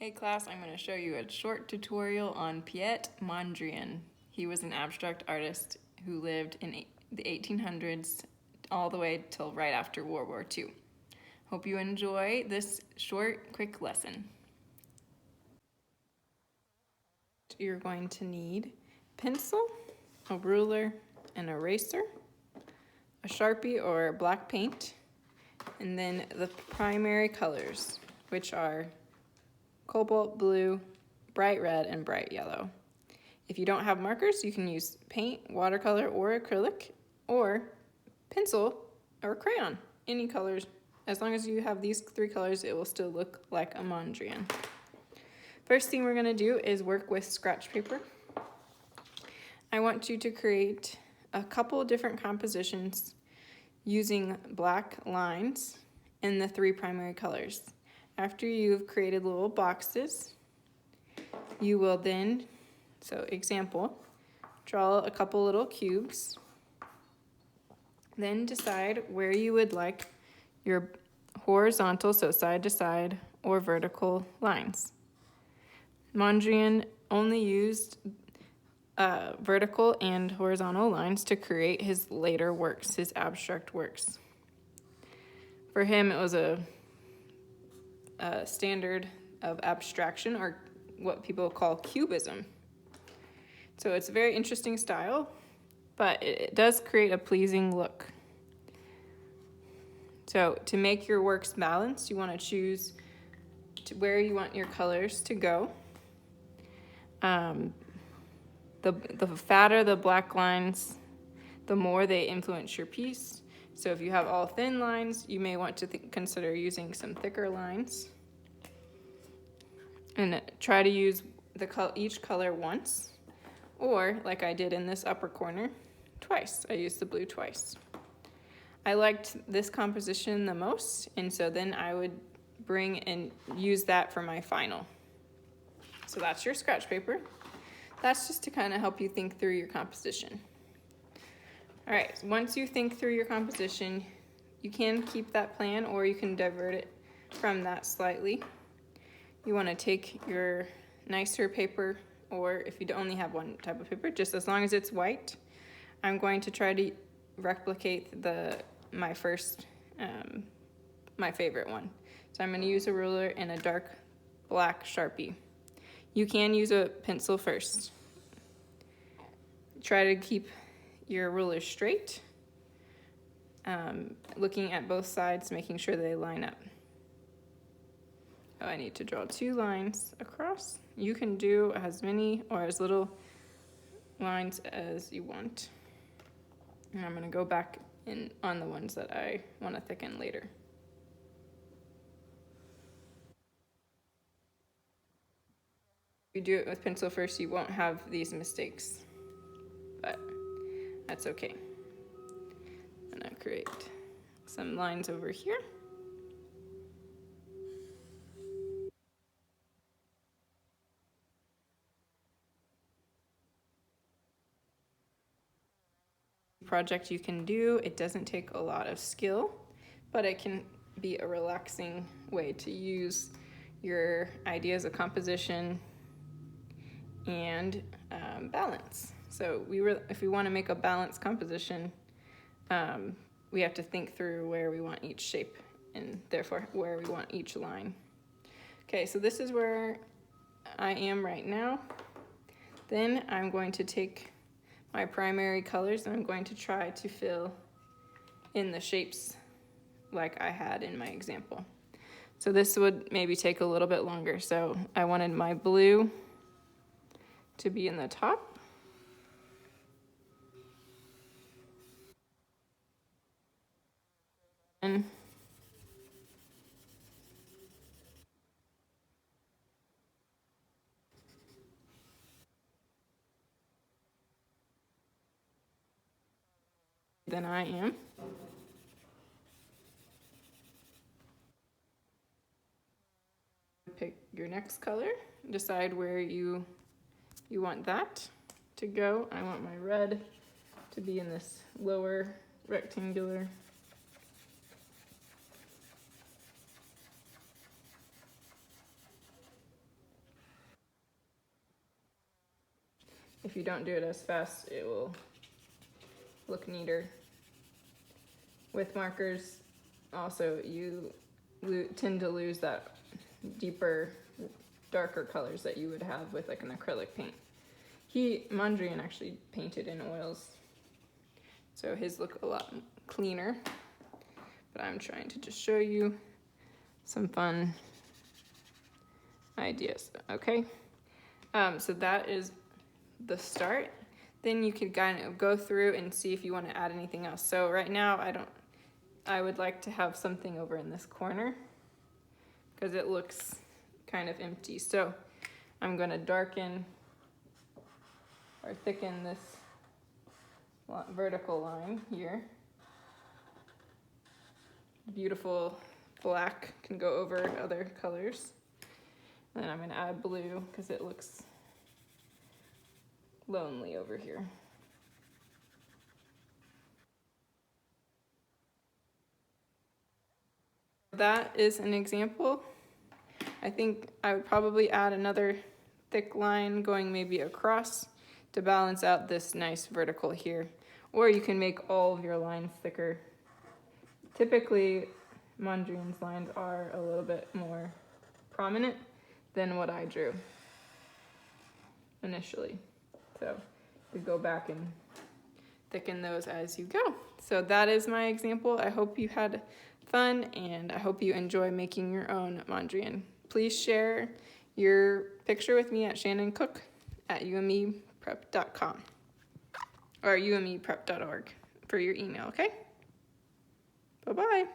Hey class, I'm going to show you a short tutorial on Piet Mondrian. He was an abstract artist who lived in the 1800s all the way till right after World War II. Hope you enjoy this short, quick lesson. You're going to need a pencil, a ruler, an eraser, a Sharpie or black paint, and then the primary colors, which are cobalt blue, bright red, and bright yellow. If you don't have markers, you can use paint, watercolor, or acrylic, or pencil or crayon, any colors. As long as you have these three colors, it will still look like a Mondrian. First thing we're going to do is work with scratch paper. I want you to create a couple different compositions using black lines in the three primary colors. After you've created little boxes, you will then, so example, draw a couple little cubes. Then decide where you would like your horizontal, so side to side, or vertical lines. Mondrian only used vertical and horizontal lines to create his later works, his abstract works. For him, it was a standard of abstraction, or what people call cubism. So it's a very interesting style, but it does create a pleasing look. So to make your works balanced, you want to choose where you want your colors to go. The fatter the black lines, the more they influence your piece. So if you have all thin lines, you may want to consider using some thicker lines. And try to use each color once, or like I did in this upper corner, twice. I used the blue twice. I liked this composition the most, and so then I would bring and use that for my final. So that's your scratch paper. That's just to kind of help you think through your composition. All right, once you think through your composition, you can keep that plan or you can divert it from that slightly. You want to take your nicer paper, or if you only have one type of paper, just as long as it's white. I'm going to try to replicate my favorite one. So I'm going to use a ruler and a dark black Sharpie. You can use a pencil first. Try to keep your ruler straight, looking at both sides, making sure they line up. I need to draw two lines across. You can do as many or as little lines as you want. And I'm going to go back in on the ones that I want to thicken later. If you do it with pencil first, you won't have these mistakes, but that's okay. I'm going to create some lines over here. Project you can do. It doesn't take a lot of skill, but it can be a relaxing way to use your ideas of composition and balance. So if we want to make a balanced composition, we have to think through where we want each shape and therefore where we want each line. Okay, so this is where I am right now. Then I'm going to take my primary colors and I'm going to try to fill in the shapes like I had in my example. So this would maybe take a little bit longer. So I wanted my blue to be in the top. And than I am. Pick your next color, decide where you want that to go. I want my red to be in this lower rectangular. if you don't do it as fast, it will look neater. With markers, also, you tend to lose that deeper, darker colors that you would have with like an acrylic paint. Mondrian actually painted in oils, so his look a lot cleaner, but I'm trying to just show you some fun ideas, okay? So that is the start. Then you could kind of go through and see if you want to add anything else. So right now, I would like to have something over in this corner because it looks kind of empty. So I'm going to darken or thicken this vertical line here. Beautiful black can go over other colors. Then I'm going to add blue because it looks lonely over here. That is an example. I think I would probably add another thick line going maybe across to balance out this nice vertical here. Or you can make all of your lines thicker. Typically, Mondrian's lines are a little bit more prominent than what I drew initially. So you go back and thicken those as you go. So that is my example. I hope you had fun and I hope you enjoy making your own Mondrian. Please share your picture with me at shannoncook@umeprep.com or umeprep.org for your email, okay? Bye-bye.